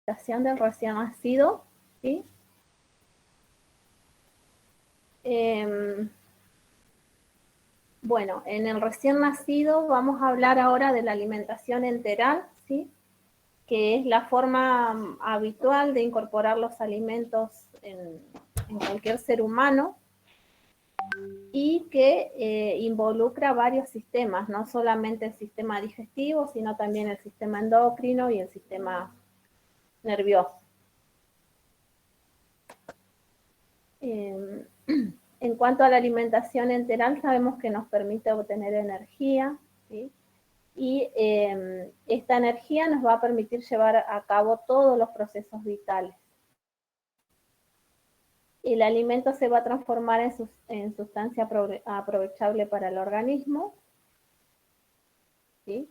alimentación del recién nacido, ¿sí? Bueno, en el recién nacido vamos a hablar ahora de la alimentación enteral, ¿sí? Que es la forma habitual de incorporar los alimentos en cualquier ser humano y que involucra varios sistemas, no solamente el sistema digestivo, sino también el sistema endocrino y el sistema nervioso. En cuanto a la alimentación enteral, sabemos que nos permite obtener energía, ¿sí? Y esta energía nos va a permitir llevar a cabo todos los procesos vitales. El alimento se va a transformar en sustancia aprovechable para el organismo, ¿sí?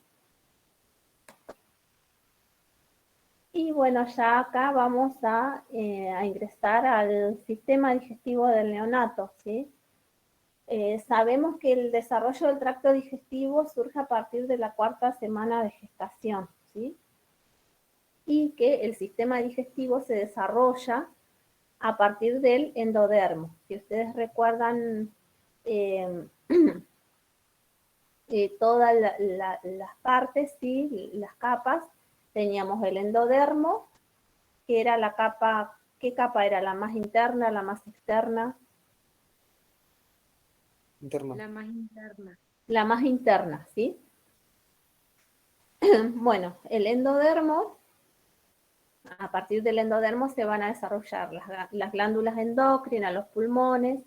Y bueno, ya acá vamos a ingresar al sistema digestivo del neonato, ¿sí? Sabemos que el desarrollo del tracto digestivo surge a partir de la 4ª semana de gestación, ¿sí? Y que el sistema digestivo se desarrolla a partir del endodermo. Si ustedes recuerdan todas las partes, ¿sí? Las capas, teníamos el endodermo, que era la capa, ¿qué capa era? ¿La más interna, la más externa? Interna. La más interna. La más interna, ¿sí? Bueno, el endodermo, a partir del endodermo se van a desarrollar las glándulas endocrinas, los pulmones,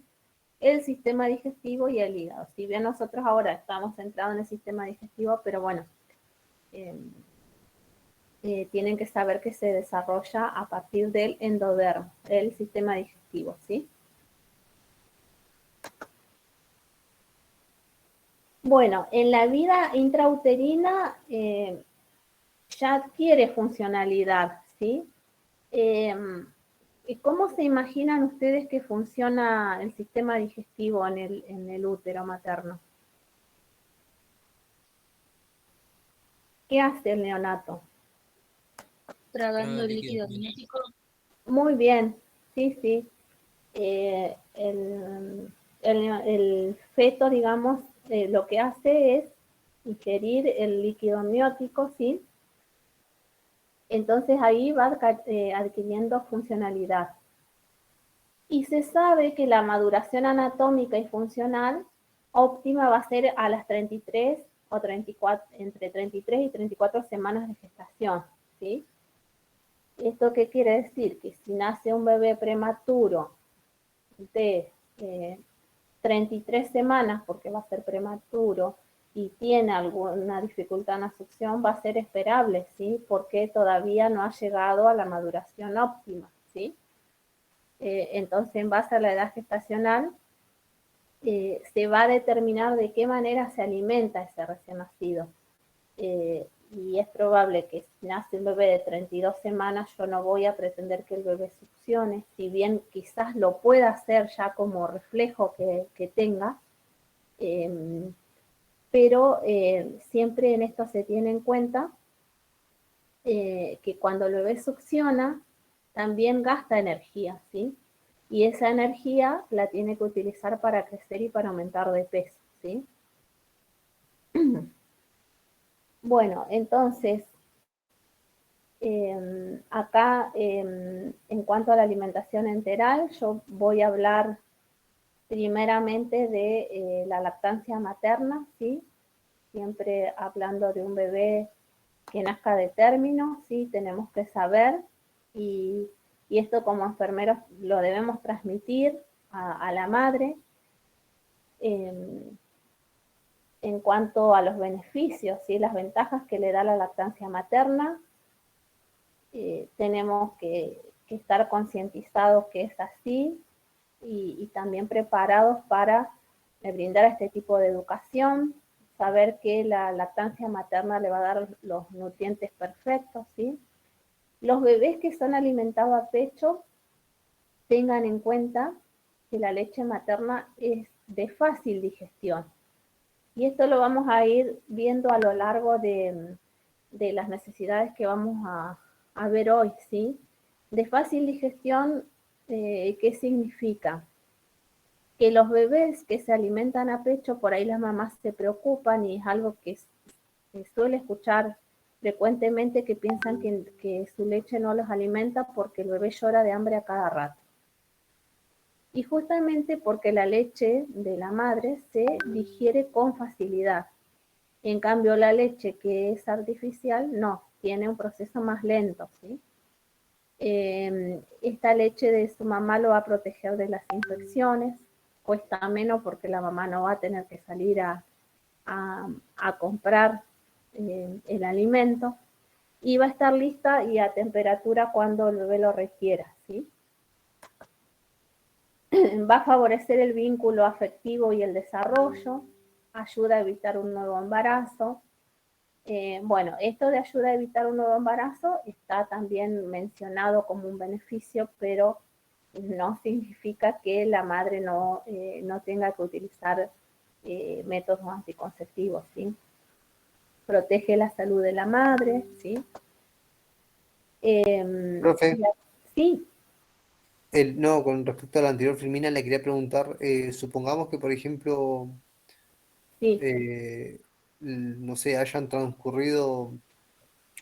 el sistema digestivo y el hígado. Si bien nosotros ahora estamos centrados en el sistema digestivo, pero bueno, tienen que saber que se desarrolla a partir del endodermo, el sistema digestivo, ¿sí? Bueno, en la vida intrauterina ya adquiere funcionalidad, ¿sí? ¿Cómo se imaginan ustedes que funciona el sistema digestivo en el útero materno? ¿Qué hace el neonato? Tragando líquido amniótico. Muy bien, sí, sí. El feto, digamos, lo que hace es ingerir el líquido amniótico, ¿sí? Entonces ahí va adquiriendo funcionalidad. Y se sabe que la maduración anatómica y funcional óptima va a ser a las 33 o 34, entre 33 y 34 semanas de gestación, ¿sí? ¿Esto qué quiere decir? Que si nace un bebé prematuro de 33 semanas, porque va a ser prematuro, y tiene alguna dificultad en la succión, va a ser esperable, ¿sí? Porque todavía no ha llegado a la maduración óptima, ¿sí? Entonces, en base a la edad gestacional, se va a determinar de qué manera se alimenta ese recién nacido. Y es probable que si nace un bebé de 32 semanas, yo no voy a pretender que el bebé succione, si bien quizás lo pueda hacer ya como reflejo que tenga, pero siempre en esto se tiene en cuenta que cuando el bebé succiona, también gasta energía, ¿sí? Y esa energía la tiene que utilizar para crecer y para aumentar de peso, ¿sí? Bueno, entonces, acá, en cuanto a la alimentación enteral, yo voy a hablar primeramente de la lactancia materna, ¿sí? Siempre hablando de un bebé que nazca de término, ¿sí? Tenemos que saber y esto como enfermeros lo debemos transmitir a la madre. En cuanto a los beneficios, ¿sí? Las ventajas que le da la lactancia materna, tenemos que estar concientizados que es así y también preparados para brindar este tipo de educación, saber que la lactancia materna le va a dar los nutrientes perfectos, ¿sí? Los bebés que son alimentados a pecho, tengan en cuenta que la leche materna es de fácil digestión. Y esto lo vamos a ir viendo a lo largo de las necesidades que vamos a ver hoy, ¿sí? De fácil digestión, ¿qué significa? Que los bebés que se alimentan a pecho, por ahí las mamás se preocupan y es algo que se suele escuchar frecuentemente, que piensan que su leche no los alimenta porque el bebé llora de hambre a cada rato. Y justamente porque la leche de la madre se digiere con facilidad. En cambio, la leche que es artificial no, tiene un proceso más lento, ¿sí? Esta leche de su mamá lo va a proteger de las infecciones, cuesta menos porque la mamá no va a tener que salir a comprar el alimento y va a estar lista y a temperatura cuando el bebé lo requiera, ¿sí? Va a favorecer el vínculo afectivo y el desarrollo, ayuda a evitar un nuevo embarazo. Bueno, esto de ayuda a evitar un nuevo embarazo está también mencionado como un beneficio, pero no significa que la madre no tenga que utilizar métodos anticonceptivos, ¿sí? Protege la salud de la madre, ¿sí? Profe, Sí, no, con respecto a la anterior Filmina, le quería preguntar, supongamos que, por ejemplo, sí, no sé, hayan transcurrido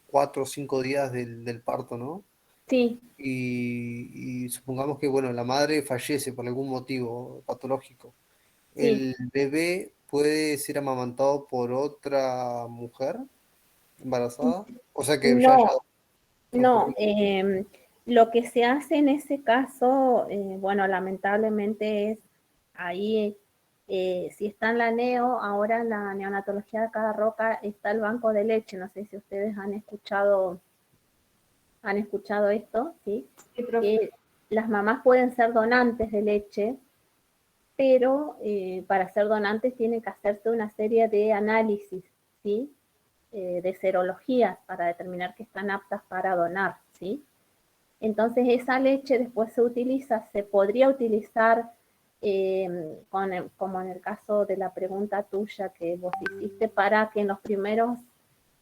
4 o 5 días del parto, ¿no? sí, Y supongamos que, bueno, la madre fallece por algún motivo patológico. sí. ¿El bebé puede ser amamantado por otra mujer embarazada? O sea que ya haya No, no. transcurrido. Lo que se hace en ese caso, bueno, lamentablemente es ahí, si está en la neo, ahora en la neonatología de Cada Roca está el banco de leche. No sé si ustedes han escuchado esto, ¿sí? Sí, profe. Que las mamás pueden ser donantes de leche, pero para ser donantes tienen que hacerse una serie de análisis, ¿sí? De serologías para determinar que están aptas para donar, ¿sí? Entonces esa leche después se podría utilizar, como en el caso de la pregunta tuya que vos hiciste, para que en los primeros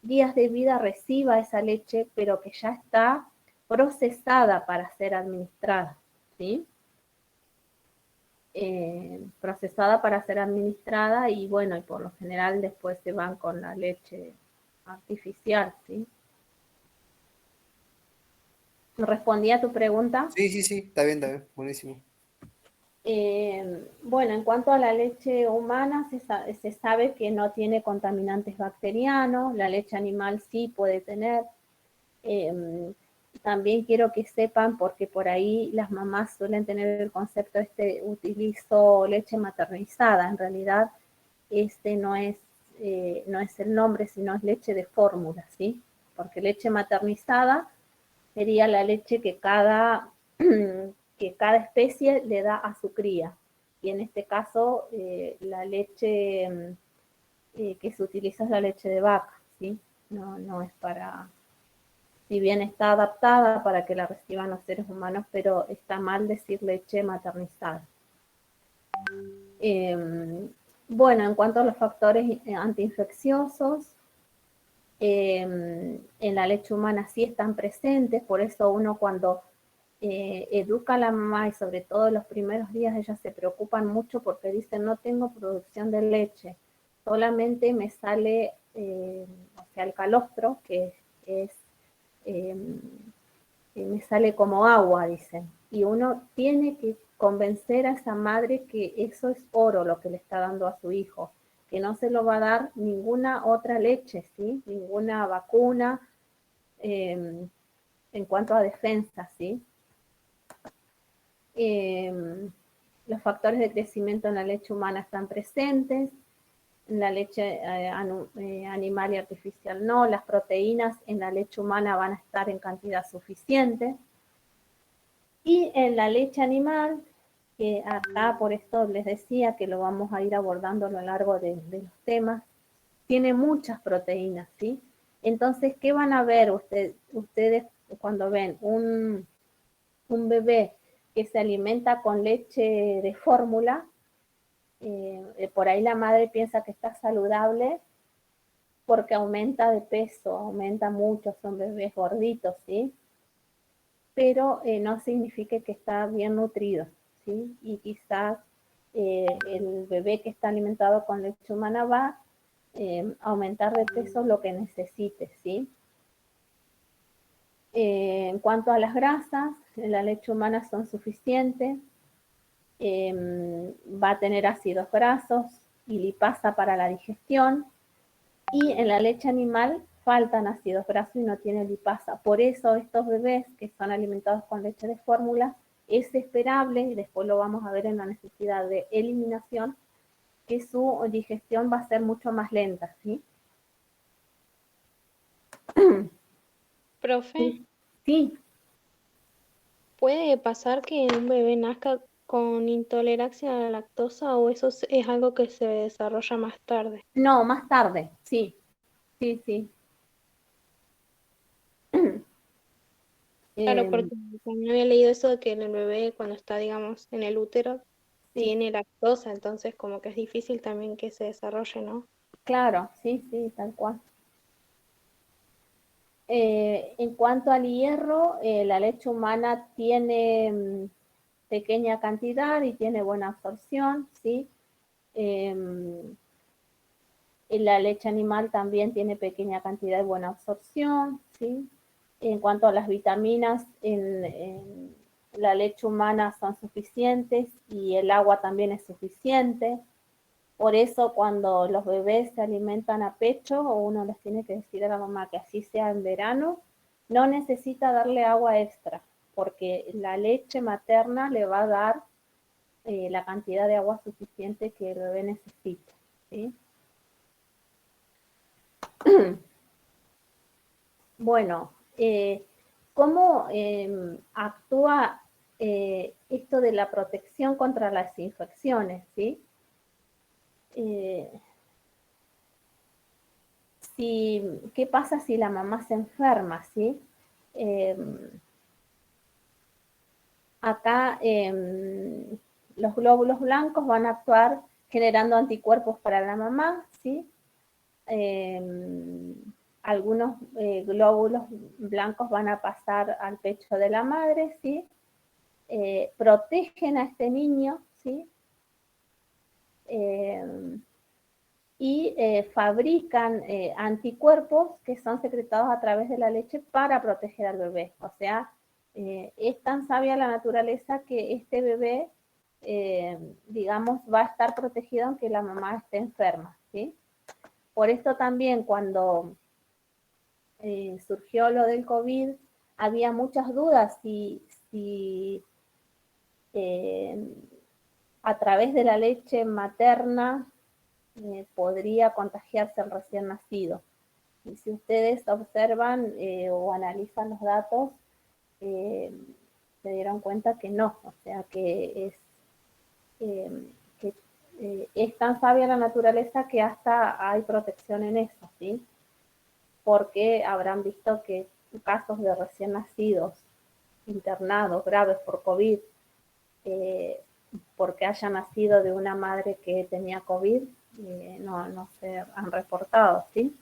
días de vida reciba esa leche, pero que ya está procesada para ser administrada, ¿sí? Procesada para ser administrada y bueno, y por lo general después se van con la leche artificial, ¿sí? ¿Respondí a tu pregunta? Sí, sí, sí, está bien, buenísimo. Bueno, en cuanto a la leche humana, se sabe que no tiene contaminantes bacterianos, la leche animal sí puede tener. Eh, También quiero que sepan, porque por ahí las mamás suelen tener el concepto utilizo leche maternizada. En realidad, este no es el nombre, sino es leche de fórmula, ¿sí? Porque leche maternizada sería la leche que que cada especie le da a su cría. Y en este caso, la leche que se utiliza es la leche de vaca, ¿sí? No es para, si bien está adaptada para que la reciban los seres humanos, pero está mal decir leche maternizada. Eh, bueno, en cuanto a los factores antiinfecciosos, en la leche humana sí están presentes, por eso uno cuando educa a la mamá y sobre todo en los primeros días ellas se preocupan mucho porque dicen no tengo producción de leche, solamente me sale, o sea, el calostro, que es, eh, me sale como agua, dicen. Y uno tiene que convencer a esa madre que eso es oro lo que le está dando a su hijo, que no se lo va a dar ninguna otra leche, ¿sí? Ninguna vacuna en cuanto a defensa, ¿sí? Los factores de crecimiento en la leche humana están presentes, en la leche animal y artificial no, las proteínas en la leche humana van a estar en cantidad suficiente. Y en la leche animal, que acá por esto les decía que lo vamos a ir abordando a lo largo de los temas, tiene muchas proteínas, ¿sí? Entonces, ¿qué van a ver ustedes cuando ven un bebé que se alimenta con leche de fórmula? Por ahí la madre piensa que está saludable porque aumenta de peso, aumenta mucho, son bebés gorditos, ¿sí? pero no significa que está bien nutrido, ¿sí? Y quizás el bebé que está alimentado con leche humana va a aumentar de peso lo que necesite, ¿sí? En cuanto a las grasas, en la leche humana son suficientes, va a tener ácidos grasos y lipasa para la digestión, y en la leche animal faltan ácidos grasos y no tiene lipasa. Por eso estos bebés que son alimentados con leche de fórmula, es esperable, y después lo vamos a ver en la necesidad de eliminación, que su digestión va a ser mucho más lenta, ¿sí? Profe, Sí, ¿puede pasar que un bebé nazca con intolerancia a la lactosa o eso es algo que se desarrolla más tarde? no, más tarde, sí, sí, sí. Claro, Eh, porque también había leído eso de que en el bebé cuando está, digamos, en el útero sí, tiene lactosa, entonces como que es difícil también que se desarrolle, ¿no? claro, sí, sí, tal cual. En cuanto al hierro, la leche humana tiene pequeña cantidad y tiene buena absorción, ¿sí? La leche animal también tiene pequeña cantidad y buena absorción, ¿sí? En cuanto a las vitaminas, en la leche humana son suficientes y el agua también es suficiente. Por eso cuando los bebés se alimentan a pecho, o uno les tiene que decir a la mamá que así sea en verano, no necesita darle agua extra, porque la leche materna le va a dar la cantidad de agua suficiente que el bebé necesita, ¿sí? Bueno, ¿cómo actúa esto de la protección contra las infecciones? ¿Sí? Eh, ¿Qué pasa si la mamá se enferma? ¿Sí? Eh, Acá los glóbulos blancos van a actuar generando anticuerpos para la mamá, ¿sí? Algunos glóbulos blancos van a pasar al pecho de la madre, ¿sí? Protegen a este niño, ¿sí? Y fabrican anticuerpos que son secretados a través de la leche para proteger al bebé. O sea, es tan sabia la naturaleza que este bebé, digamos, va a estar protegido aunque la mamá esté enferma, ¿sí? Por esto también cuando surgió lo del COVID, había muchas dudas si a través de la leche materna podría contagiarse el recién nacido. Y si ustedes observan o analizan los datos, eh, se dieron cuenta que no, o sea que es tan sabia la naturaleza que hasta hay protección en eso, ¿sí? Porque habrán visto que casos de recién nacidos internados graves por COVID, eh, porque haya nacido de una madre que tenía COVID, no se han reportado, ¿sí?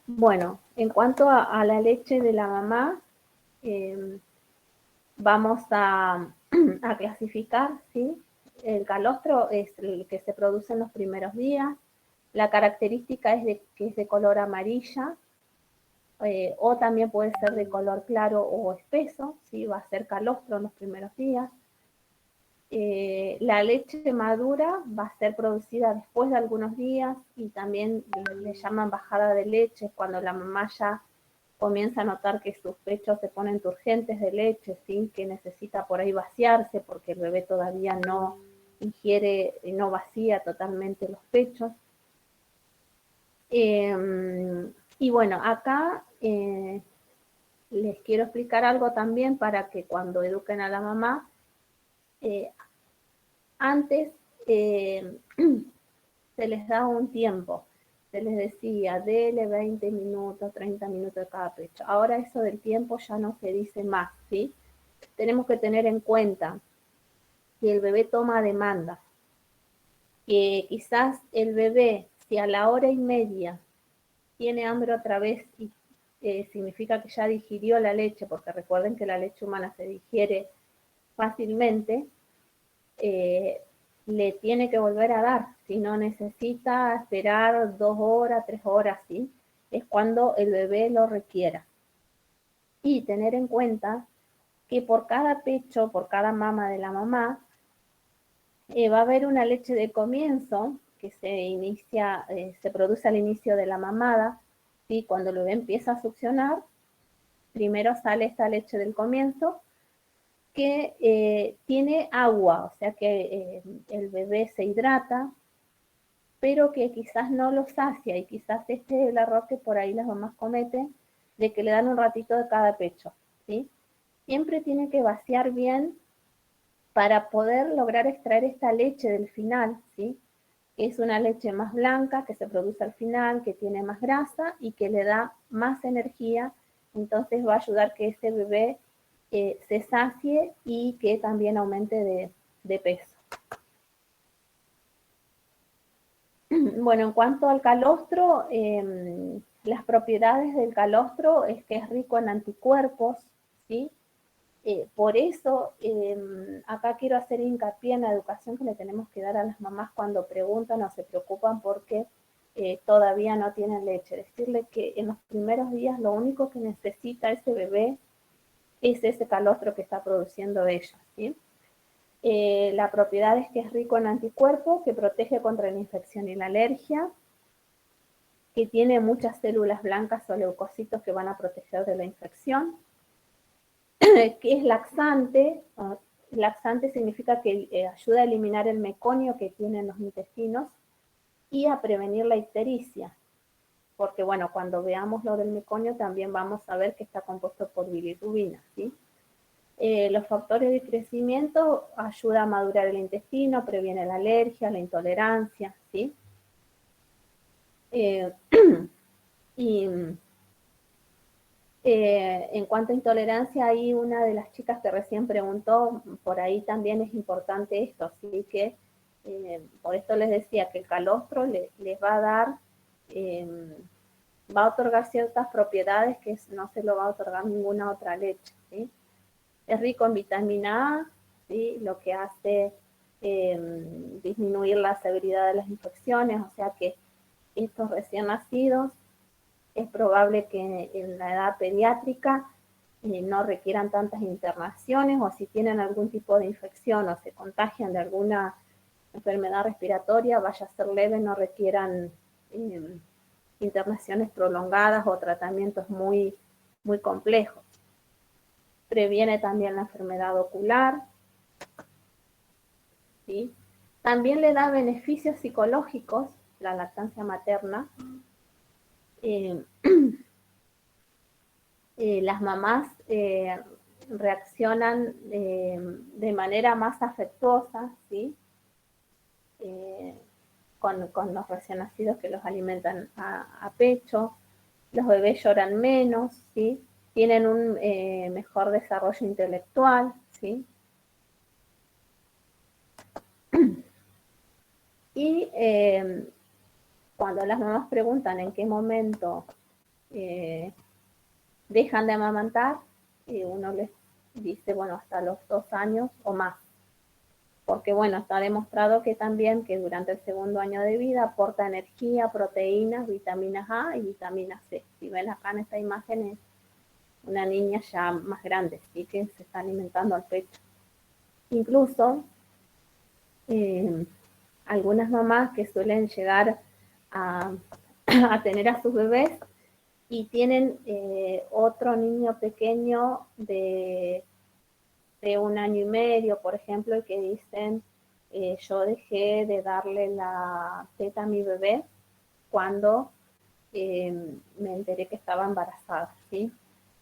Bueno, en cuanto a la leche de la mamá, vamos a clasificar, ¿sí? El calostro es el que se produce en los primeros días. La característica es que es de color amarilla, o también puede ser de color claro o espeso, ¿sí? Va a ser calostro en los primeros días. La leche madura va a ser producida después de algunos días y también le llaman bajada de leche, cuando la mamá ya comienza a notar que sus pechos se ponen turgentes de leche, ¿sí? Que necesita por ahí vaciarse porque el bebé todavía no ingiere, no vacía totalmente los pechos. Y bueno, acá les quiero explicar algo también para que cuando eduquen a la mamá, antes se les daba un tiempo, se les decía, dele 20 minutos, 30 minutos de cada pecho. Ahora eso del tiempo ya no se dice más, ¿sí? Tenemos que tener en cuenta que el bebé toma demanda, que quizás el bebé, si a la hora y media tiene hambre otra vez y significa que ya digirió la leche, porque recuerden que la leche humana se digiere fácilmente, le tiene que volver a dar, si no necesita esperar 2 horas, 3 horas, ¿sí? Es cuando el bebé lo requiera. Y tener en cuenta que por cada pecho, por cada mama de la mamá, va a haber una leche de comienzo que se produce al inicio de la mamada, ¿sí? Cuando el bebé empieza a succionar, primero sale esta leche del comienzo, que tiene agua, o sea que el bebé se hidrata, pero que quizás no lo sacia, y quizás este es el error que por ahí las mamás cometen, de que le dan un ratito de cada pecho, ¿sí? Siempre tiene que vaciar bien para poder lograr extraer esta leche del final, ¿sí? Es una leche más blanca que se produce al final, que tiene más grasa y que le da más energía, entonces va a ayudar que ese bebé se sacie y que también aumente de peso. Bueno, en cuanto al calostro, las propiedades del calostro es que es rico en anticuerpos, ¿sí? Por eso, acá quiero hacer hincapié en la educación que le tenemos que dar a las mamás cuando preguntan o se preocupan porque todavía no tienen leche. Decirle que en los primeros días lo único que necesita ese bebé es ese calostro que está produciendo ella, ¿sí? La propiedad es que es rico en anticuerpos, que protege contra la infección y la alergia, que tiene muchas células blancas o leucocitos que van a proteger de la infección, que es laxante. Laxante significa que ayuda a eliminar el meconio que tienen los intestinos y a prevenir la ictericia, porque bueno, cuando veamos lo del meconio también vamos a ver que está compuesto por bilirrubina, ¿sí? Los factores de crecimiento ayuda a madurar el intestino, previene la alergia, la intolerancia, ¿sí? Y en cuanto a intolerancia, hay una de las chicas que recién preguntó, por ahí también es importante esto, así que por esto les decía que el calostro les va a dar, va a otorgar ciertas propiedades que no se lo va a otorgar ninguna otra leche, ¿sí? Es rico en vitamina A, ¿sí? Lo que hace disminuir la severidad de las infecciones, o sea que estos recién nacidos es probable que en la edad pediátrica no requieran tantas internaciones, o si tienen algún tipo de infección o se contagian de alguna enfermedad respiratoria, vaya a ser leve, no requieran internaciones prolongadas o tratamientos muy, muy complejos. Previene también la enfermedad ocular, ¿sí? También le da beneficios psicológicos la lactancia materna. Las mamás reaccionan de manera más afectuosa, ¿sí? Con los recién nacidos que los alimentan a pecho. Los bebés lloran menos, ¿sí? Tienen un mejor desarrollo intelectual, ¿sí? Y cuando las mamás preguntan en qué momento dejan de amamantar, uno les dice, bueno, hasta los 2 años o más. Porque, bueno, está demostrado que también que durante el segundo año de vida aporta energía, proteínas, vitaminas A y vitamina C. Si ven acá en esta imagen es una niña ya más grande, ¿sí? Que se está alimentando al pecho. Incluso algunas mamás que suelen llegar a tener a sus bebés y tienen otro niño pequeño de 1 año y medio, por ejemplo, y que dicen, yo dejé de darle la teta a mi bebé cuando me enteré que estaba embarazada, ¿sí?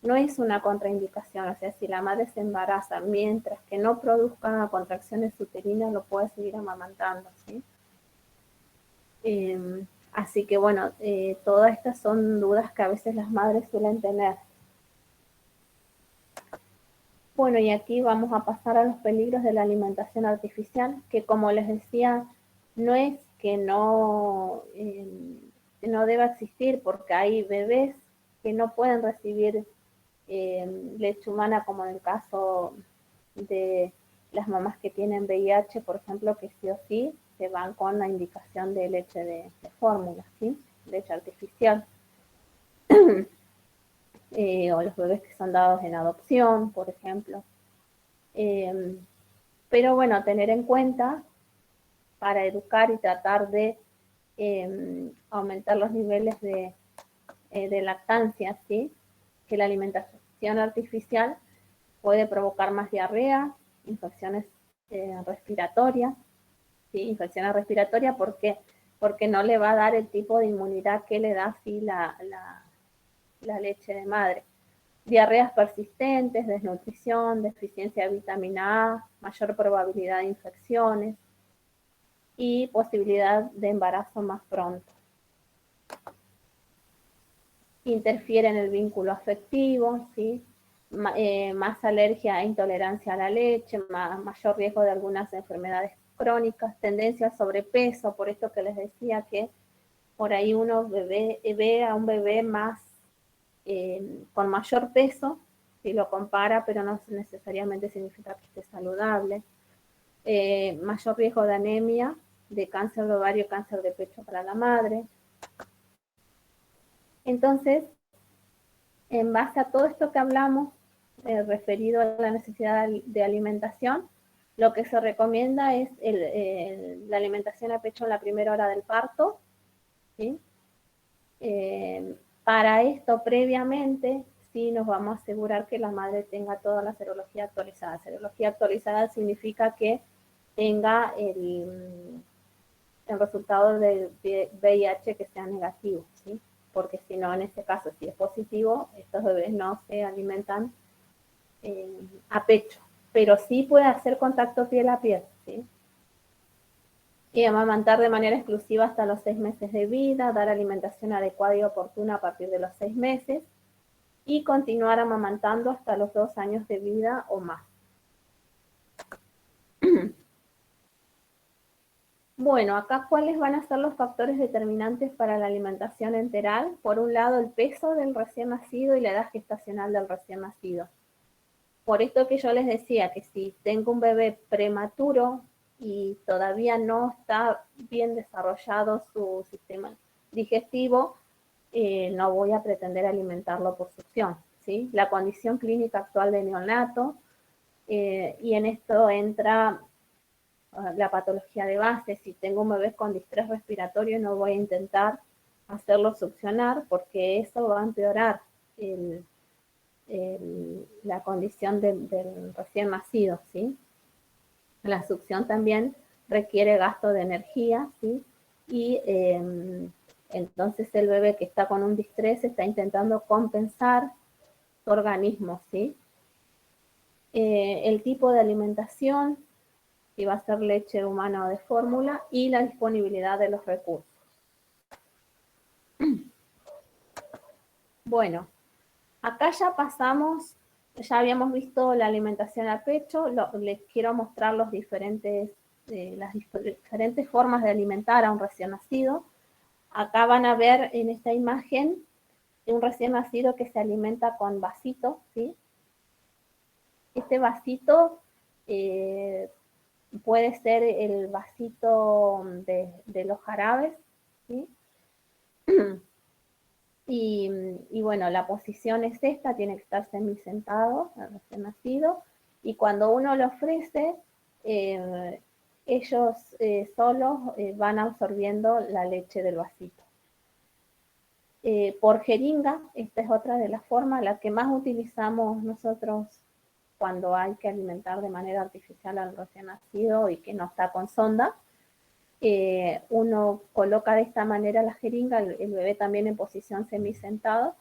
No es una contraindicación, o sea, si la madre se embaraza mientras que no produzca contracciones uterinas, lo puede seguir amamantando, ¿sí? Así que bueno, todas estas son dudas que a veces las madres suelen tener. Bueno, y aquí vamos a pasar a los peligros de la alimentación artificial, que como les decía, no es que no deba existir, porque hay bebés que no pueden recibir leche humana, como en el caso de las mamás que tienen VIH, por ejemplo, que sí o sí se van con la indicación de leche de fórmula, ¿sí? Leche artificial. O los bebés que son dados en adopción, por ejemplo. Pero bueno, tener en cuenta para educar y tratar de aumentar los niveles de lactancia, ¿sí? Que la alimentación artificial puede provocar más diarrea, infecciones respiratorias, ¿sí? Infecciones respiratorias, ¿por qué? Porque no le va a dar el tipo de inmunidad que le da sí la leche de madre. Diarreas persistentes, desnutrición, deficiencia de vitamina A, mayor probabilidad de infecciones y posibilidad de embarazo más pronto. Interfiere en el vínculo afectivo, ¿sí? Más alergia e intolerancia a la leche, mayor riesgo de algunas enfermedades crónicas, tendencia al sobrepeso, por esto que les decía que por ahí uno ve a un bebé más con mayor peso, si lo compara, pero no necesariamente significa que esté saludable. Mayor riesgo de anemia, de cáncer de ovario, cáncer de pecho para la madre. Entonces, en base a todo esto que hablamos, referido a la necesidad de alimentación, lo que se recomienda es la alimentación a pecho en la primera hora del parto, ¿sí? Para esto, previamente, sí nos vamos a asegurar que la madre tenga toda la serología actualizada. Serología actualizada significa que tenga el resultado del VIH que sea negativo, ¿sí? Porque si no, en este caso, si es positivo, estos bebés no se alimentan a pecho, pero sí puede hacer contacto piel a piel, ¿sí? Y amamantar de manera exclusiva hasta los 6 meses de vida, dar alimentación adecuada y oportuna a partir de los 6 meses y continuar amamantando hasta los 2 años de vida o más. Bueno, acá cuáles van a ser los factores determinantes para la alimentación enteral. Por un lado, el peso del recién nacido y la edad gestacional del recién nacido. Por esto que yo les decía que si tengo un bebé prematuro y todavía no está bien desarrollado su sistema digestivo, no voy a pretender alimentarlo por succión, ¿sí? La condición clínica actual de neonato, y en esto entra la patología de base. Si tengo un bebé con distrés respiratorio, no voy a intentar hacerlo succionar porque eso va a empeorar la condición del recién nacido, ¿sí? La succión también requiere gasto de energía, ¿sí? Y entonces el bebé que está con un distrés está intentando compensar su organismo, ¿sí? El tipo de alimentación, si va a ser leche humana o de fórmula, y la disponibilidad de los recursos. Bueno, acá ya pasamos, ya habíamos visto la alimentación a pecho, les quiero mostrar las diferentes formas de alimentar a un recién nacido. Acá van a ver en esta imagen un recién nacido que se alimenta con vasito, ¿sí? Este vasito puede ser el vasito de los jarabes, ¿sí? Y bueno, la posición es esta, tiene que estar semisentado, recién nacido, y cuando uno lo ofrece, ellos solos van absorbiendo la leche del vasito. Por jeringa, esta es otra de las formas, la que más utilizamos nosotros cuando hay que alimentar de manera artificial al recién nacido y que no está con sonda. Uno coloca de esta manera la jeringa, el bebé también en posición semisentado,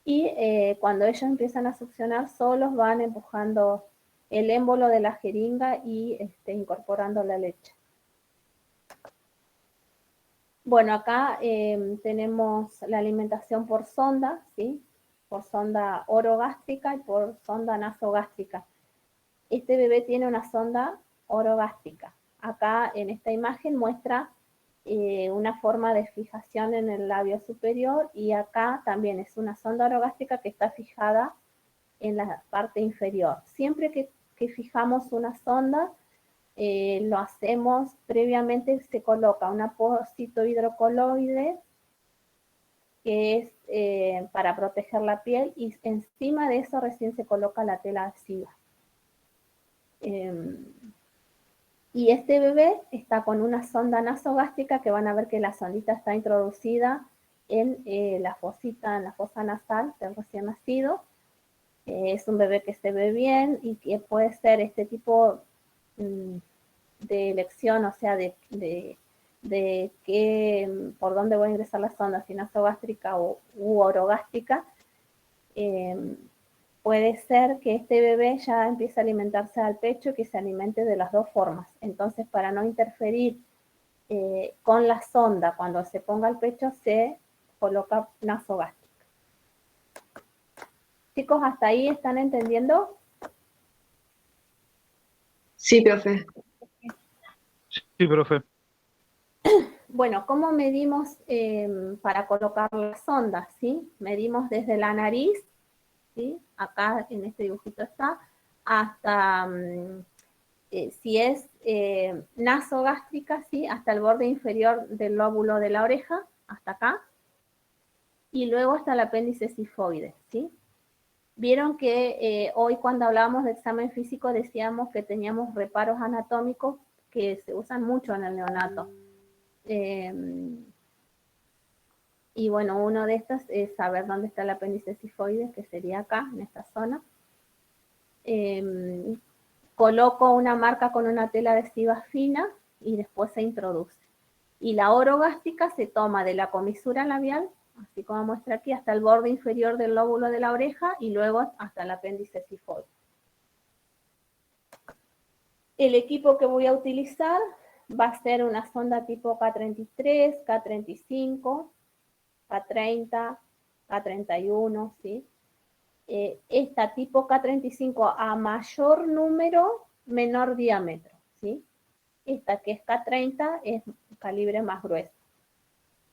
y cuando ellos empiezan a succionar, solos van empujando el émbolo de la jeringa y incorporando la leche. Bueno, acá tenemos la alimentación por sonda, ¿sí? Por sonda orogástrica y por sonda nasogástrica. Este bebé tiene una sonda orogástrica. Acá en esta imagen muestra una forma de fijación en el labio superior, y acá también es una sonda orogástrica que está fijada en la parte inferior. Siempre que fijamos una sonda, lo hacemos previamente, se coloca un apósito hidrocoloide que es para proteger la piel, y encima de eso recién se coloca la tela adhesiva. Y este bebé está con una sonda nasogástrica, que van a ver que la sondita está introducida en la fosa nasal del recién nacido. Es un bebé que se ve bien y que puede ser este tipo de elección, o sea, de por dónde voy a ingresar la sonda, si nasogástrica u orogástrica. Puede ser que este bebé ya empiece a alimentarse al pecho y que se alimente de las dos formas. Entonces, para no interferir con la sonda cuando se ponga al pecho, se coloca nasogástrica. Chicos, ¿hasta ahí están entendiendo? Sí, profe. Sí, profe. Bueno, ¿cómo medimos para colocar la sonda? ¿Sí? Medimos desde la nariz, ¿sí? Acá en este dibujito está, hasta, si es nasogástrica, ¿sí? Hasta el borde inferior del lóbulo de la oreja, hasta acá, y luego hasta el apéndice cifoide, ¿sí? Vieron que hoy, cuando hablábamos de examen físico, decíamos que teníamos reparos anatómicos que se usan mucho en el neonato. Y bueno, uno de estos es saber dónde está el apéndice cifoide, que sería acá, en esta zona. Coloco una marca con una tela adhesiva fina y después se introduce. Y la orogástrica se toma de la comisura labial, así como muestra aquí, hasta el borde inferior del lóbulo de la oreja y luego hasta el apéndice cifoide. El equipo que voy a utilizar va a ser una sonda tipo K33, K35, K30, K31, ¿sí? Esta tipo K35 a mayor número, menor diámetro, ¿sí? Esta que es K30 es calibre más grueso.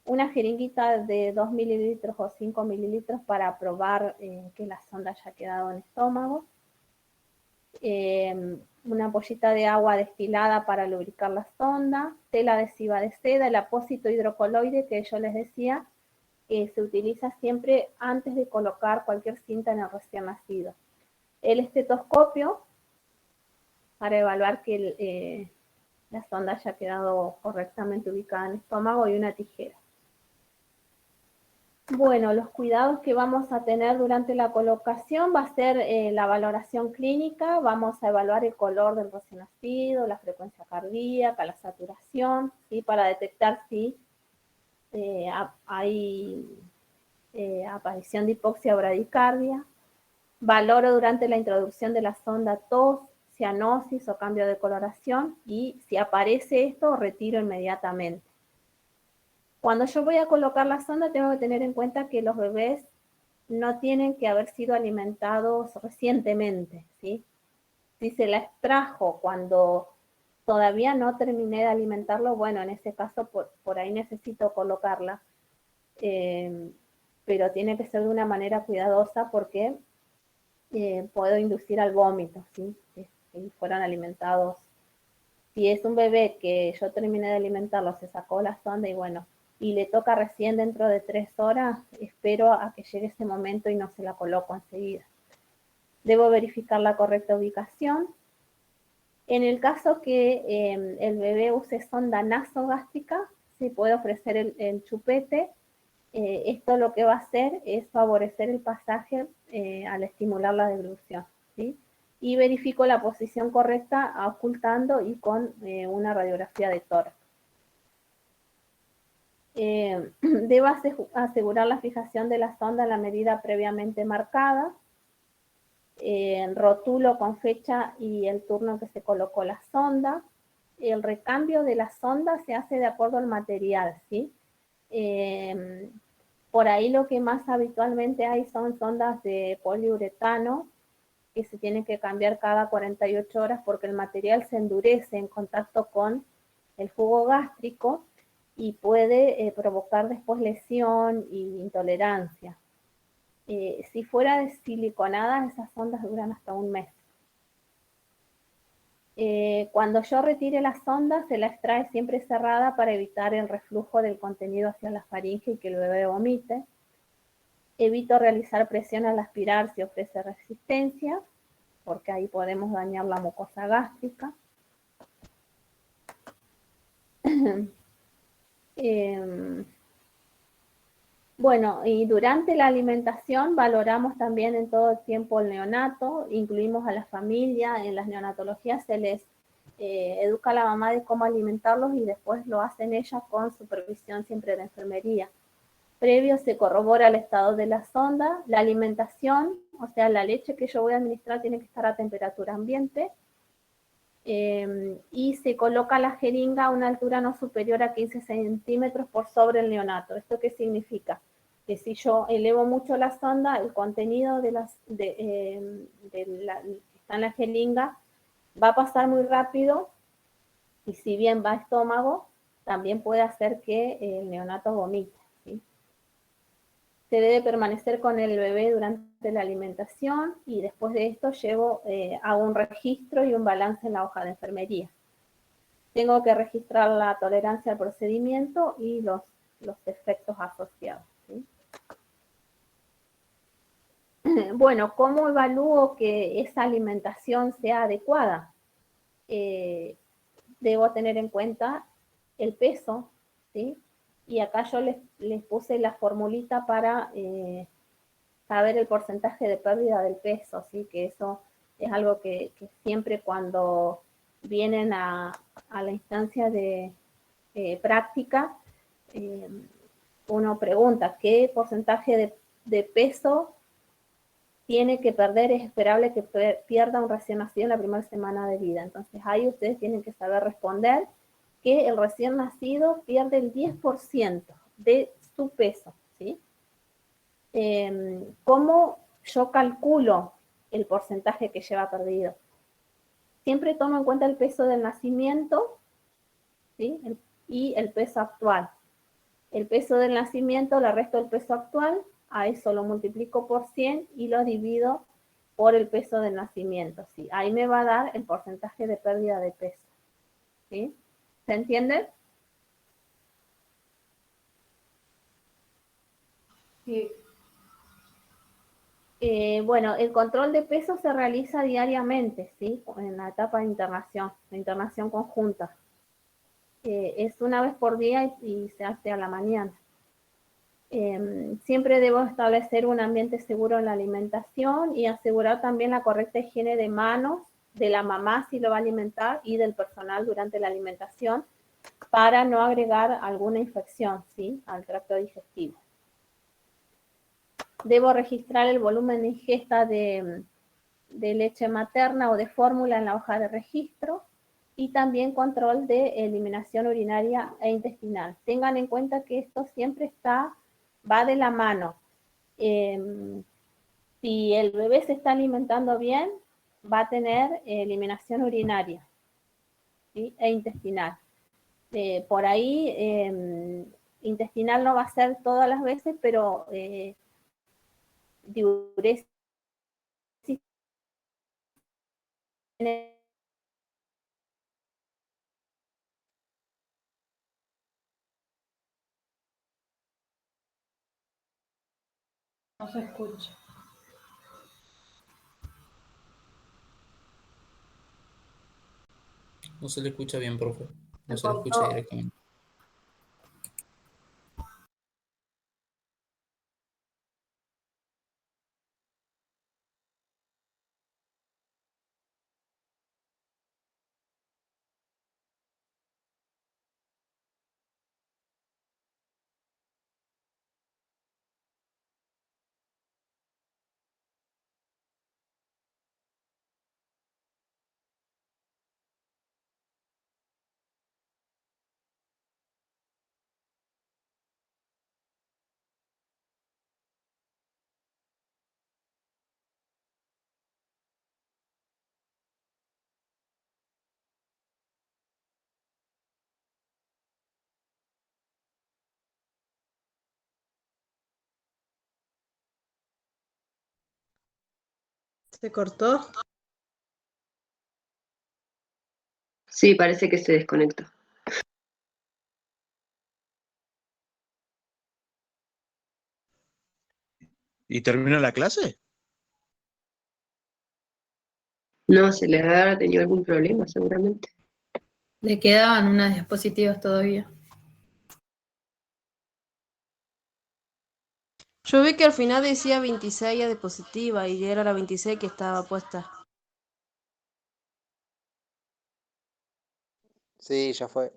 Una jeringuita de 2 mililitros o 5 mililitros para probar que la sonda haya quedado en estómago. Una ampollita de agua destilada para lubricar la sonda, tela adhesiva de seda, el apósito hidrocoloide que yo les decía, que se utiliza siempre antes de colocar cualquier cinta en el recién nacido. El estetoscopio para evaluar que la sonda haya quedado correctamente ubicada en el estómago, y una tijera. Bueno, los cuidados que vamos a tener durante la colocación va a ser la valoración clínica. Vamos a evaluar el color del recién nacido, la frecuencia cardíaca, la saturación, ¿sí? Para detectar si hay aparición de hipoxia o bradicardia. Valoro durante la introducción de la sonda tos, cianosis o cambio de coloración, y si aparece esto, retiro inmediatamente. Cuando yo voy a colocar la sonda, tengo que tener en cuenta que los bebés no tienen que haber sido alimentados recientemente, ¿sí? Si se la extrajo cuando todavía no terminé de alimentarlo, bueno, en ese caso por ahí necesito colocarla, pero tiene que ser de una manera cuidadosa porque puedo inducir al vómito, ¿sí? Si fueron alimentados. Si es un bebé que yo terminé de alimentarlo, se sacó la sonda y bueno, y le toca recién dentro de 3 horas, espero a que llegue ese momento y no se la coloco enseguida. Debo verificar la correcta ubicación. En el caso que el bebé use sonda nasogástrica, se puede ofrecer el chupete. Esto lo que va a hacer es favorecer el pasaje al estimular la deglución, ¿sí? Y verifico la posición correcta ocultando y con una radiografía de tórax. Debo asegurar la fijación de la sonda a la medida previamente marcada. Rotulo con fecha y el turno en que se colocó la sonda. El recambio de la sonda se hace de acuerdo al material, ¿sí? Por ahí lo que más habitualmente hay son sondas de poliuretano que se tienen que cambiar cada 48 horas porque el material se endurece en contacto con el jugo gástrico, y puede provocar después lesión e intolerancia. Si fuera de siliconada, esas sondas duran hasta un mes. Cuando yo retire la sonda, se la extrae siempre cerrada para evitar el reflujo del contenido hacia la faringe y que el bebé vomite. Evito realizar presión al aspirar si ofrece resistencia, porque ahí podemos dañar la mucosa gástrica. Bueno, y durante la alimentación valoramos también en todo el tiempo el neonato, incluimos a la familia, en las neonatologías se les educa a la mamá de cómo alimentarlos y después lo hacen ellas con supervisión siempre de enfermería. Previo se corrobora el estado de la sonda, la alimentación, o sea, la leche que yo voy a administrar tiene que estar a temperatura ambiente, y se coloca la jeringa a una altura no superior a 15 centímetros por sobre el neonato. ¿Esto qué significa? Que si yo elevo mucho la sonda, el contenido que está en la jeringa va a pasar muy rápido y si bien va a estómago, también puede hacer que el neonato vomite. ¿Sí? Se debe permanecer con el bebé durante la alimentación y después de esto hago un registro y un balance en la hoja de enfermería. Tengo que registrar la tolerancia al procedimiento y los efectos asociados. ¿Sí? Bueno, ¿cómo evalúo que esa alimentación sea adecuada? Debo tener en cuenta el peso, ¿sí? Y acá yo les puse la formulita para saber el porcentaje de pérdida del peso, ¿sí? Que eso es algo que siempre cuando vienen a la instancia de práctica, uno pregunta qué porcentaje de peso tiene que perder, es esperable que pierda un recién nacido en la primera semana de vida. Entonces ahí ustedes tienen que saber responder que el recién nacido pierde el 10% de su peso, ¿sí? ¿Cómo yo calculo el porcentaje que lleva perdido? Siempre tomo en cuenta el peso del nacimiento, ¿sí? Y el peso actual. El peso del nacimiento le resto el peso actual, a eso lo multiplico por 100 y lo divido por el peso del nacimiento. ¿Sí? Ahí me va a dar el porcentaje de pérdida de peso. ¿Sí? ¿Se entiende? Sí. Bueno, el control de peso se realiza diariamente, ¿sí? En la etapa de internación conjunta. Es una vez por día y se hace a la mañana. Siempre debo establecer un ambiente seguro en la alimentación y asegurar también la correcta higiene de manos de la mamá si lo va a alimentar y del personal durante la alimentación para no agregar alguna infección, ¿sí? Al tracto digestivo. Debo registrar el volumen de ingesta de leche materna o de fórmula en la hoja de registro y también control de eliminación urinaria e intestinal. Tengan en cuenta que esto siempre va de la mano. Si el bebé se está alimentando bien, va a tener eliminación urinaria, ¿sí? E intestinal. Por ahí, intestinal no va a ser todas las veces, pero diuresis No se escucha. No se le escucha bien, profe. No Se se le escucha cortó. directamente. ¿Se cortó? Sí, parece que se desconectó. ¿Y termina la clase? No, se le habrá tenido algún problema, seguramente. Le quedaban unas diapositivas todavía. Yo vi que al final decía 26 a diapositiva y era la 26 que estaba puesta. Sí, ya fue.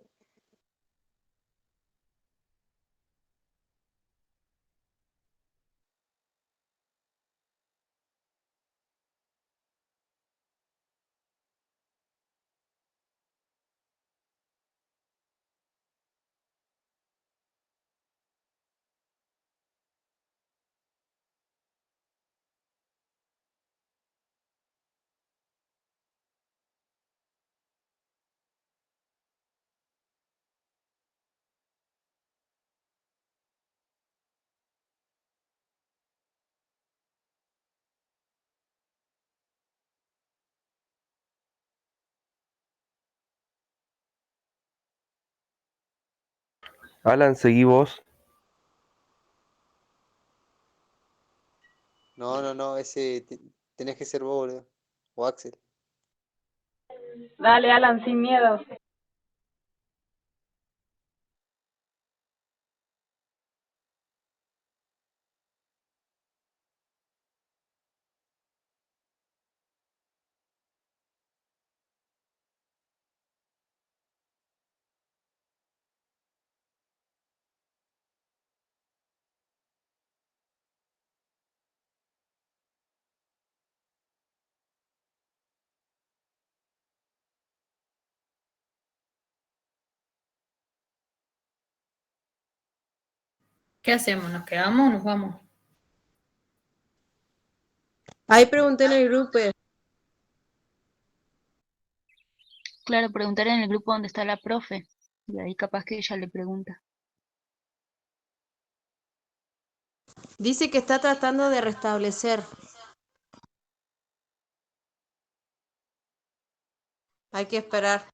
Alan, seguí vos. No, ese tenés que ser vos, boludo. O Axel. Dale, Alan, sin miedo. ¿Qué hacemos? ¿Nos quedamos o nos vamos? Ahí pregunté en el grupo. Claro, preguntar en el grupo dónde está la profe. Y ahí capaz que ella le pregunta. Dice que está tratando de restablecer. Hay que esperar.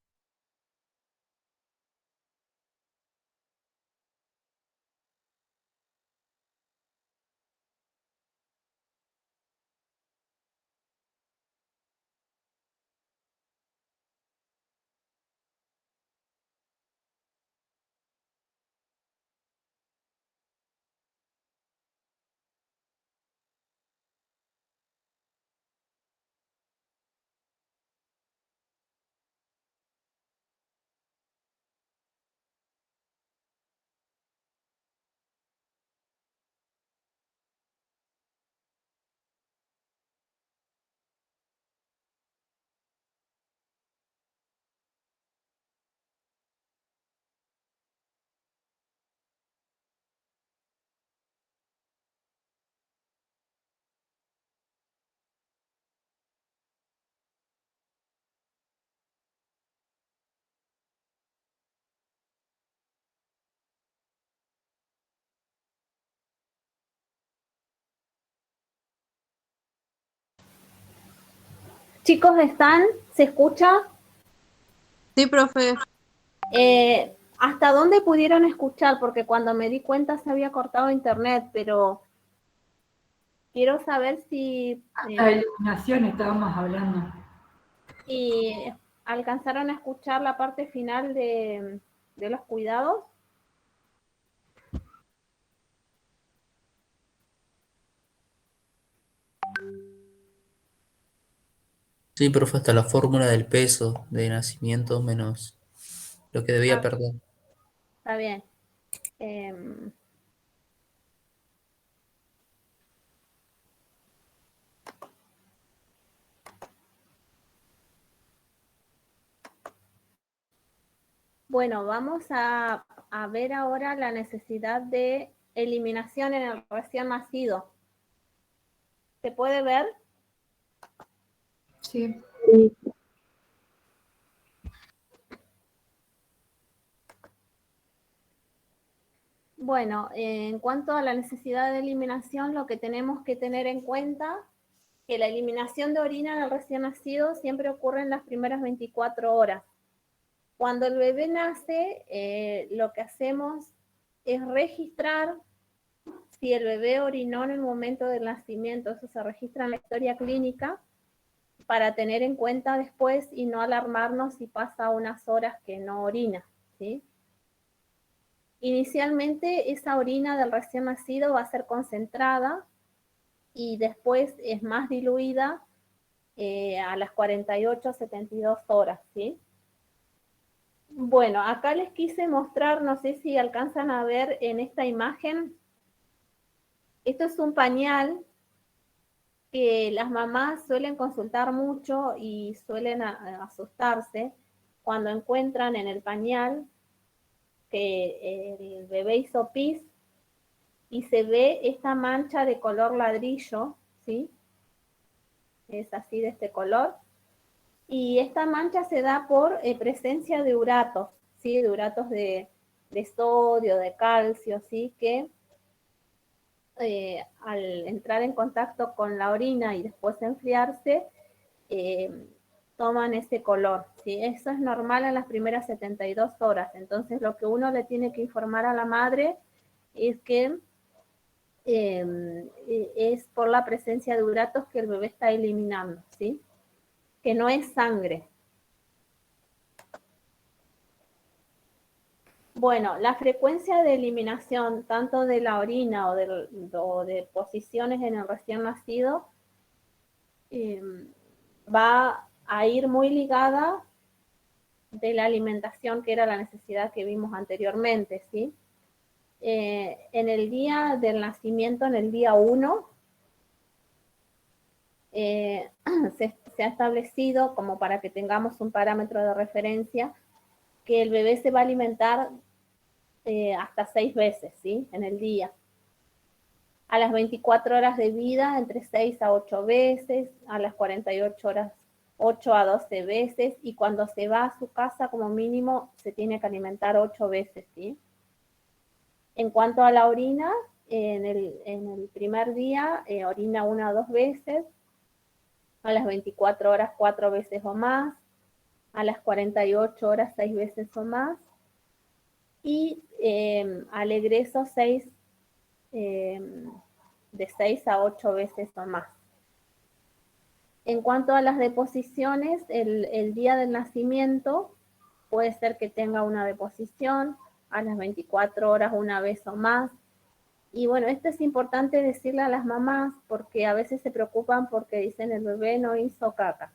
Chicos, ¿están? ¿Se escucha? Sí, profe. ¿Hasta dónde pudieron escuchar? Porque cuando me di cuenta se había cortado internet, pero quiero saber si, La iluminación estábamos hablando. si alcanzaron a escuchar la parte final de los cuidados. Sí, profe, hasta la fórmula del peso de nacimiento menos lo que debía perder. Está bien. Bueno, vamos a ver ahora la necesidad de eliminación en el recién nacido. ¿Se puede ver? Sí. Bueno, en cuanto a la necesidad de eliminación, lo que tenemos que tener en cuenta que la eliminación de orina en el recién nacido siempre ocurre en las primeras 24 horas. Cuando el bebé nace, lo que hacemos es registrar si el bebé orinó en el momento del nacimiento. Eso se registra en la historia clínica para tener en cuenta después y no alarmarnos si pasa unas horas que no orina, ¿sí? Inicialmente esa orina del recién nacido va a ser concentrada y después es más diluida a las 48, 72 horas, ¿sí? Bueno, acá les quise mostrar, no sé si alcanzan a ver en esta imagen, esto es un pañal que las mamás suelen consultar mucho y suelen asustarse cuando encuentran en el pañal que el bebé hizo pis y se ve esta mancha de color ladrillo, ¿sí? Es así de este color. Y esta mancha se da por presencia de uratos, ¿sí? De uratos de sodio, de calcio, ¿sí? Que al entrar en contacto con la orina y después enfriarse, toman ese color, ¿sí? Eso es normal en las primeras 72 horas. Entonces, lo que uno le tiene que informar a la madre es que es por la presencia de uratos que el bebé está eliminando, ¿sí? Que no es sangre. Bueno, la frecuencia de eliminación tanto de la orina o de posiciones en el recién nacido va a ir muy ligada de la alimentación, que era la necesidad que vimos anteriormente, ¿sí? En el día del nacimiento, en el día 1, se ha establecido, como para que tengamos un parámetro de referencia, que el bebé se va a alimentar hasta 6 veces, ¿sí? En el día. A las 24 horas de vida, entre 6 a 8 veces, a las 48 horas, 8 a 12 veces, y cuando se va a su casa, como mínimo, se tiene que alimentar 8 veces, ¿sí? En cuanto a la orina, en el primer día, orina 1 o 2 veces, a las 24 horas 4 veces o más, a las 48 horas 6 veces o más, y al egreso de 6 a 8 veces o más. En cuanto a las deposiciones, el día del nacimiento puede ser que tenga una deposición, a las 24 horas 1 vez o más. Y bueno, esto es importante decirle a las mamás porque a veces se preocupan porque dicen el bebé no hizo caca.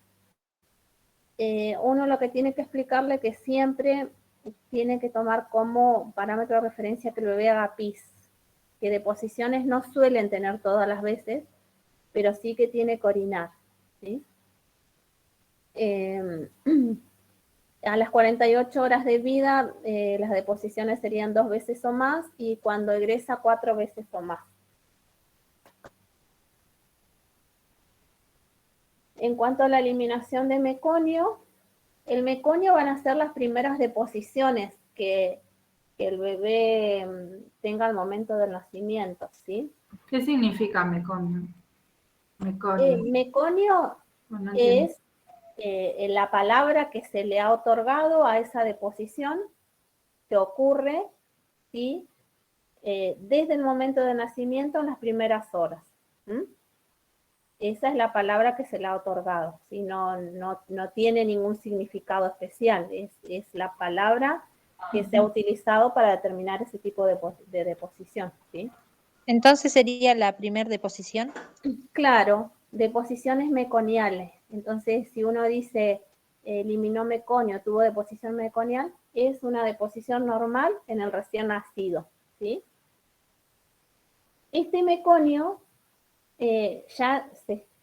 Uno lo que tiene que explicarle que siempre tiene que tomar como parámetro de referencia que el bebé haga pis, que deposiciones no suelen tener todas las veces, pero sí que tiene que orinar, ¿sí? A las 48 horas de vida, las deposiciones serían 2 veces o más, y cuando egresa 4 veces o más. En cuanto a la eliminación de meconio, el meconio van a ser las primeras deposiciones que el bebé tenga al momento del nacimiento, ¿sí? ¿Qué significa meconio? Meconio Bueno, es la palabra que se le ha otorgado a esa deposición que ocurre, ¿sí? Desde el momento de nacimiento en las primeras horas. Esa es la palabra que se le ha otorgado, ¿sí? No tiene ningún significado especial, es la palabra que se ha utilizado para determinar ese tipo de deposición, ¿sí? Entonces sería la primer deposición. Claro, deposiciones meconiales. Entonces, si uno dice eliminó meconio, tuvo deposición meconial, es una deposición normal en el recién nacido, ¿sí? Este meconio ya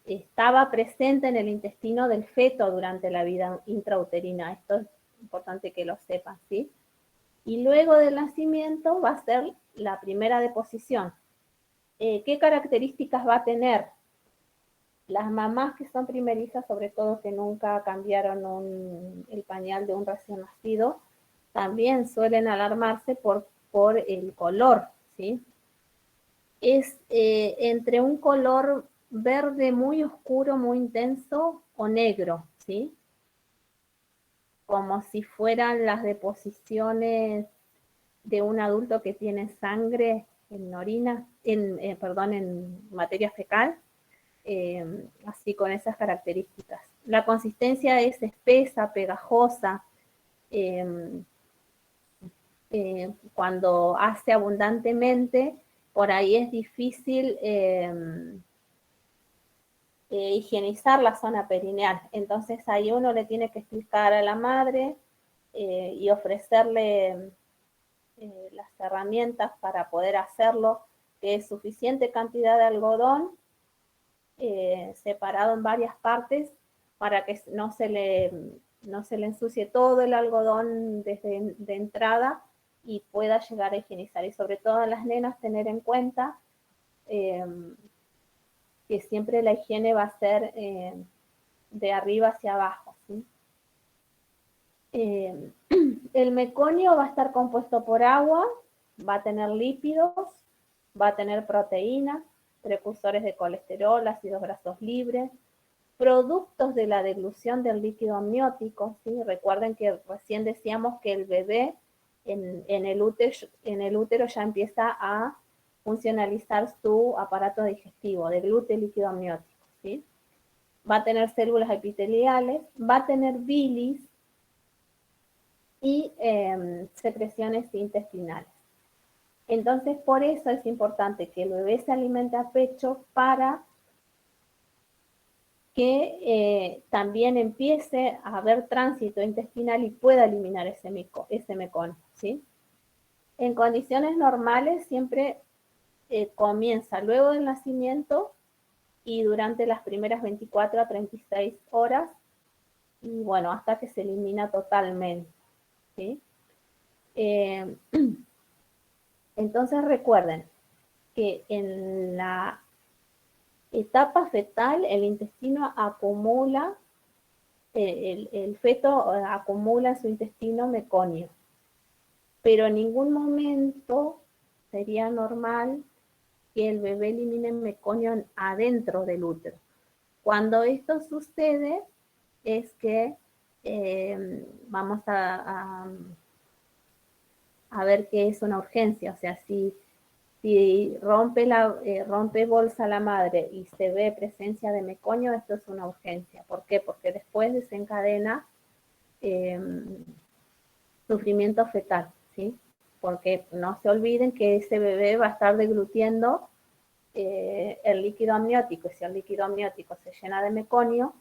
estaba presente en el intestino del feto durante la vida intrauterina. Esto es importante que lo sepan, ¿sí? Y luego del nacimiento va a ser la primera deposición. ¿Qué características va a tener? Las mamás que son primerizas, sobre todo que nunca cambiaron el pañal de un recién nacido, también suelen alarmarse por el color, ¿sí? Es entre un color verde muy oscuro, muy intenso o negro, ¿sí? Como si fueran las deposiciones de un adulto que tiene sangre en orina, en materia fecal, así con esas características. La consistencia es espesa, pegajosa, cuando hace abundantemente, por ahí es difícil higienizar la zona perineal. Entonces ahí uno le tiene que explicar a la madre y ofrecerle las herramientas para poder hacerlo, que es suficiente cantidad de algodón separado en varias partes para que no se le ensucie todo el algodón desde de entrada y pueda llegar a higienizar. Y sobre todo en las nenas tener en cuenta que siempre la higiene va a ser de arriba hacia abajo, ¿sí? El meconio va a estar compuesto por agua, va a tener lípidos, va a tener proteínas, precursores de colesterol, ácidos grasos libres, productos de la deglución del líquido amniótico, ¿sí? Recuerden que recién decíamos que el bebé en el útero ya empieza a funcionalizar su aparato digestivo, deglute el líquido amniótico, ¿sí? Va a tener células epiteliales, va a tener bilis y secreciones intestinales. Entonces, por eso es importante que el bebé se alimente a pecho para que también empiece a haber tránsito intestinal y pueda eliminar ese meconio, ¿sí? En condiciones normales siempre comienza luego del nacimiento y durante las primeras 24 a 36 horas y bueno, hasta que se elimina totalmente, ¿sí? Entonces recuerden que en la etapa fetal el intestino acumula, el feto acumula en su intestino meconio, pero en ningún momento sería normal que el bebé elimine meconio adentro del útero. Cuando esto sucede es que vamos a ver que es una urgencia, o sea, si rompe bolsa la madre y se ve presencia de meconio, esto es una urgencia. ¿Por qué? Porque después desencadena sufrimiento fetal, ¿sí? Porque no se olviden que ese bebé va a estar deglutiendo el líquido amniótico, y si el líquido amniótico se llena de meconio,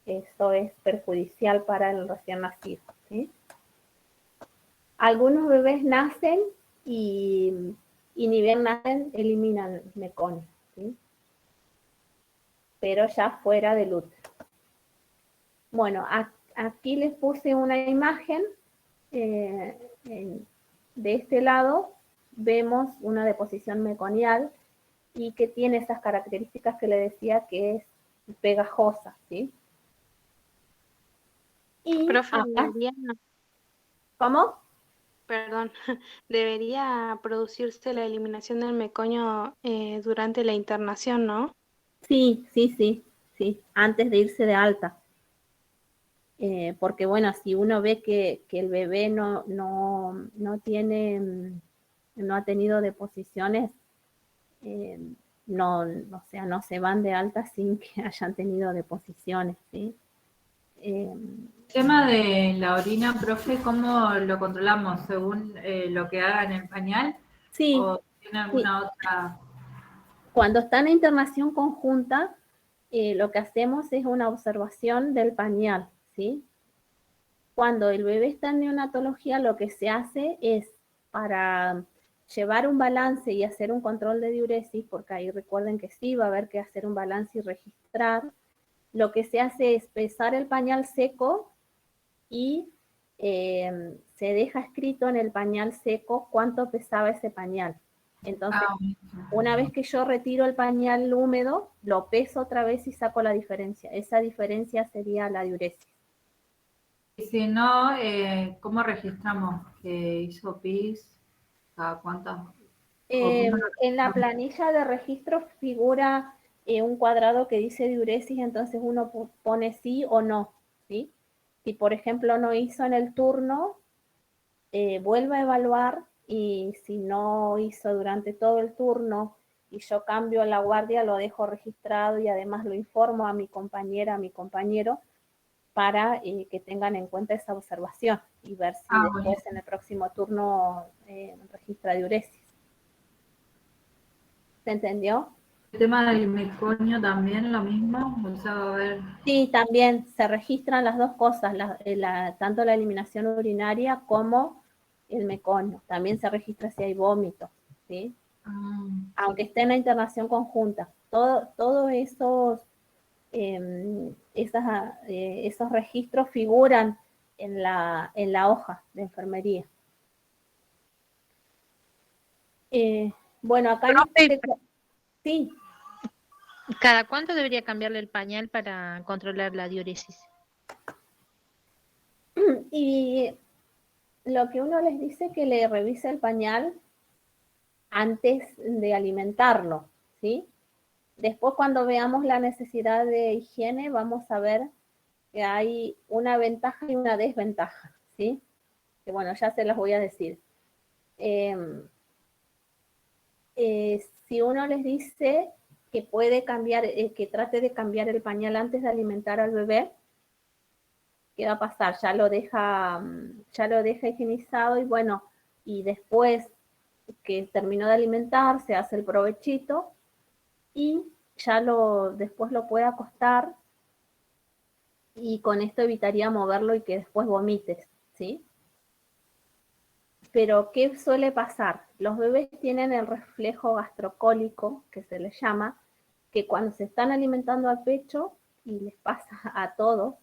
eso es perjudicial para el recién nacido, ¿sí? Algunos bebés nacen y ni bien nacen, eliminan meconio, ¿sí? Pero ya fuera del útero. Bueno, aquí les puse una imagen. De este lado vemos una deposición meconial y que tiene esas características que le decía que es pegajosa, ¿sí? Y Profe, acá, ¿cómo? perdón, debería producirse la eliminación del meconio durante la internación, ¿no? Sí, antes de irse de alta. Porque bueno, si uno ve que el bebé no ha tenido deposiciones, o sea, no se van de alta sin que hayan tenido deposiciones, ¿sí? El tema de la orina, profe, ¿cómo lo controlamos? ¿Según lo que haga en el pañal? Sí. ¿O tiene alguna otra? Cuando está en internación conjunta, lo que hacemos es una observación del pañal, ¿sí? Cuando el bebé está en neonatología, lo que se hace es para llevar un balance y hacer un control de diuresis, porque ahí recuerden que sí va a haber que hacer un balance y registrar, lo que se hace es pesar el pañal seco y se deja escrito en el pañal seco cuánto pesaba ese pañal. Entonces, una vez que yo retiro el pañal húmedo, lo peso otra vez y saco la diferencia. Esa diferencia sería la diuresis. Y si no, ¿cómo registramos que hizo pis? ¿Cada cuántas En la planilla de registro figura un cuadrado que dice diuresis, entonces uno pone sí o no, ¿sí? Si por ejemplo no hizo en el turno, vuelve a evaluar, y si no hizo durante todo el turno y yo cambio la guardia, lo dejo registrado y además lo informo a mi compañera, a mi compañero, para que tengan en cuenta esa observación y ver si después buenísimo. en el próximo turno registra diuresis. ¿Se entendió? El tema del meconio también lo mismo, o sea, va a ver. Sí, también se registran las dos cosas, tanto la eliminación urinaria como el meconio. También se registra si hay vómito, ¿sí? Aunque esté en la internación conjunta. Todos esos esos registros figuran en la hoja de enfermería. Bueno, acá sí. ¿Cada cuánto debería cambiarle el pañal para controlar la diuresis? Y lo que uno les dice, que le revise el pañal antes de alimentarlo, ¿sí? Después, cuando veamos la necesidad de higiene, vamos a ver que hay una ventaja y una desventaja, ¿sí? Que bueno, ya se las voy a decir. Si uno les dice que puede cambiar, que trate de cambiar el pañal antes de alimentar al bebé, ¿qué va a pasar? Ya lo deja higienizado, y bueno, y después que terminó de alimentar, se hace el provechito y ya después lo puede acostar, y con esto evitaría moverlo y que después vomites, ¿sí? Pero, ¿qué suele pasar? Los bebés tienen el reflejo gastrocólico, que se les llama, que cuando se están alimentando al pecho, y les pasa a todos,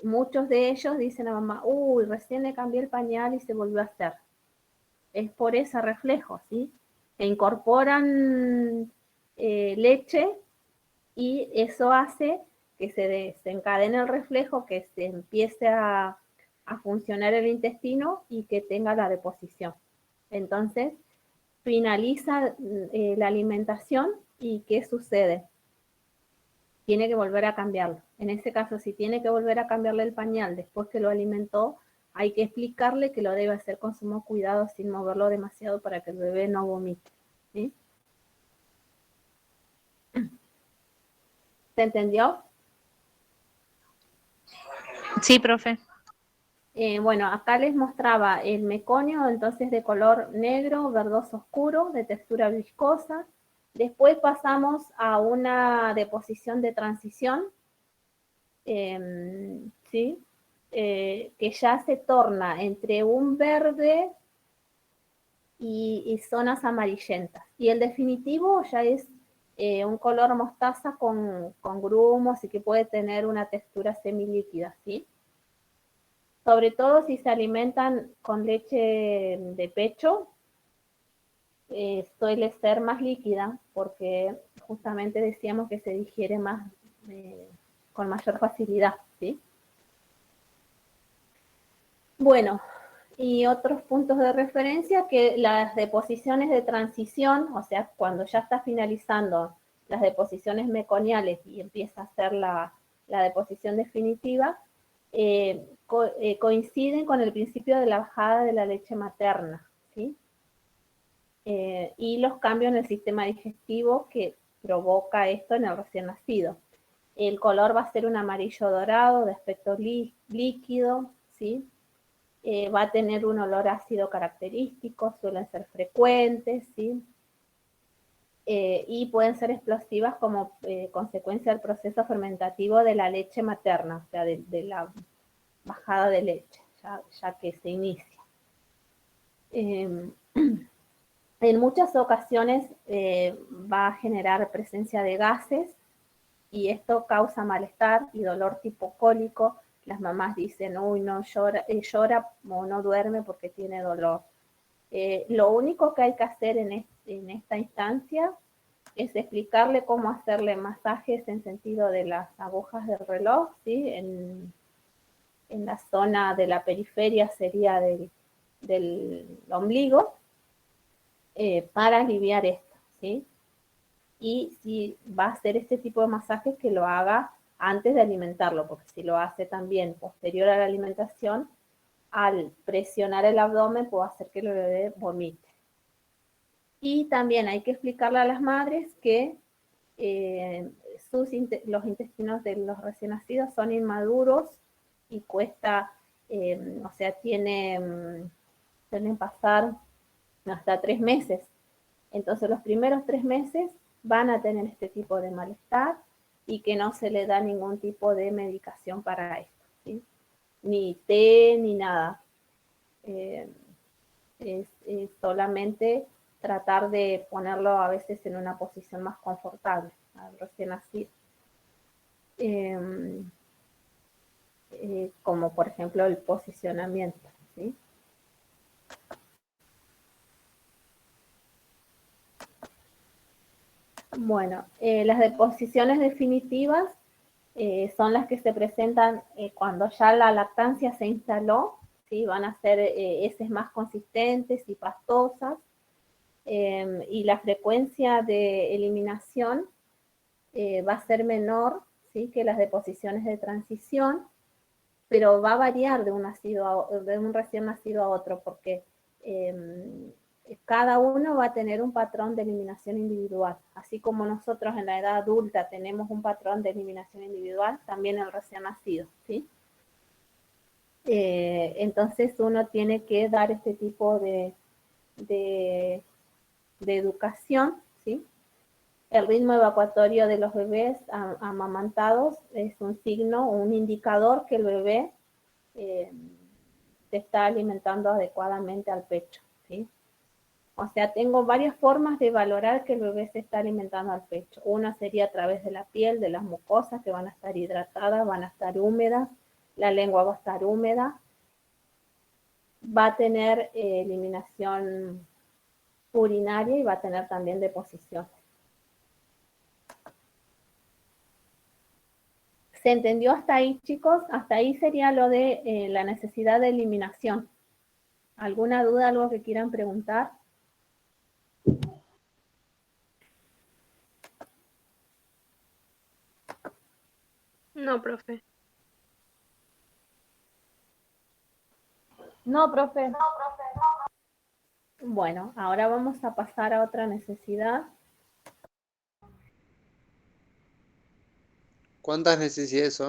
muchos de ellos dicen a mamá, uy, recién le cambié el pañal y se volvió a hacer. Es por ese reflejo, ¿sí? Que incorporan leche, y eso hace que se desencadene el reflejo, que se empiece a funcionar el intestino y que tenga la deposición. Entonces, finaliza la alimentación, y ¿qué sucede? Tiene que volver a cambiarlo. En ese caso, si tiene que volver a cambiarle el pañal después que lo alimentó, hay que explicarle que lo debe hacer con sumo cuidado, sin moverlo demasiado, para que el bebé no vomite, ¿sí? ¿Se entendió? Sí, profe. Bueno, acá les mostraba el meconio, entonces de color negro, verdoso oscuro, de textura viscosa. Después pasamos a una deposición de transición, ¿sí? Que ya se torna entre un verde y zonas amarillentas. Y el definitivo ya es un color mostaza con grumos, y que puede tener una textura semilíquida, ¿sí? Sobre todo si se alimentan con leche de pecho, suele ser más líquida, porque justamente decíamos que se digiere más, con mayor facilidad, ¿sí? Bueno, y otros puntos de referencia, que las deposiciones de transición, o sea, cuando ya está finalizando las deposiciones meconiales y empieza a hacer la deposición definitiva, coinciden con el principio de la bajada de la leche materna, ¿sí? Y los cambios en el sistema digestivo que provoca esto en el recién nacido. El color va a ser un amarillo dorado de aspecto líquido, ¿sí? Va a tener un olor ácido característico, suelen ser frecuentes, ¿sí? Y pueden ser explosivas como consecuencia del proceso fermentativo de la leche materna, o sea, de la bajada de leche, ya que se inicia. En muchas ocasiones va a generar presencia de gases, y esto causa malestar y dolor tipo cólico. Las mamás dicen, uy, no, llora o no duerme porque tiene dolor. Lo único que hay que hacer en esta instancia es explicarle cómo hacerle masajes en sentido de las agujas del reloj, ¿sí? En la zona de la periferia sería del ombligo, para aliviar esto, ¿sí? Y si va a hacer este tipo de masajes, que lo haga antes de alimentarlo, porque si lo hace también posterior a la alimentación, al presionar el abdomen puede hacer que el bebé vomite. Y también hay que explicarle a las madres que los intestinos de los recién nacidos son inmaduros y cuesta, o sea, suelen pasar hasta 3 meses. Entonces los primeros 3 meses van a tener este tipo de malestar y que no se le da ningún tipo de medicación para esto, ¿sí? Ni té, ni nada. Es solamente tratar de ponerlo a veces en una posición más confortable al recién nacido. Como por ejemplo el posicionamiento, ¿sí? Bueno, las deposiciones definitivas son las que se presentan cuando ya la lactancia se instaló, ¿sí? Van a ser heces más consistentes y pastosas, y la frecuencia de eliminación va a ser menor, ¿sí? Que las deposiciones de transición, pero va a variar de un recién nacido a otro, porque cada uno va a tener un patrón de eliminación individual. Así como nosotros en la edad adulta tenemos un patrón de eliminación individual, también el recién nacido, ¿sí? Entonces uno tiene que dar este tipo de educación, ¿sí? El ritmo evacuatorio de los bebés amamantados es un signo, un indicador que el bebé se está alimentando adecuadamente al pecho, ¿sí? O sea, tengo varias formas de valorar que el bebé se está alimentando al pecho. Una sería a través de la piel, de las mucosas, que van a estar hidratadas, van a estar húmedas, la lengua va a estar húmeda, va a tener eliminación urinaria y va a tener también deposición. ¿Se entendió hasta ahí, chicos? Hasta ahí sería lo de la necesidad de eliminación. ¿Alguna duda, algo que quieran preguntar? No, profe. No, profe. Bueno, ahora vamos a pasar a otra necesidad. ¿Cuántas necesidades son?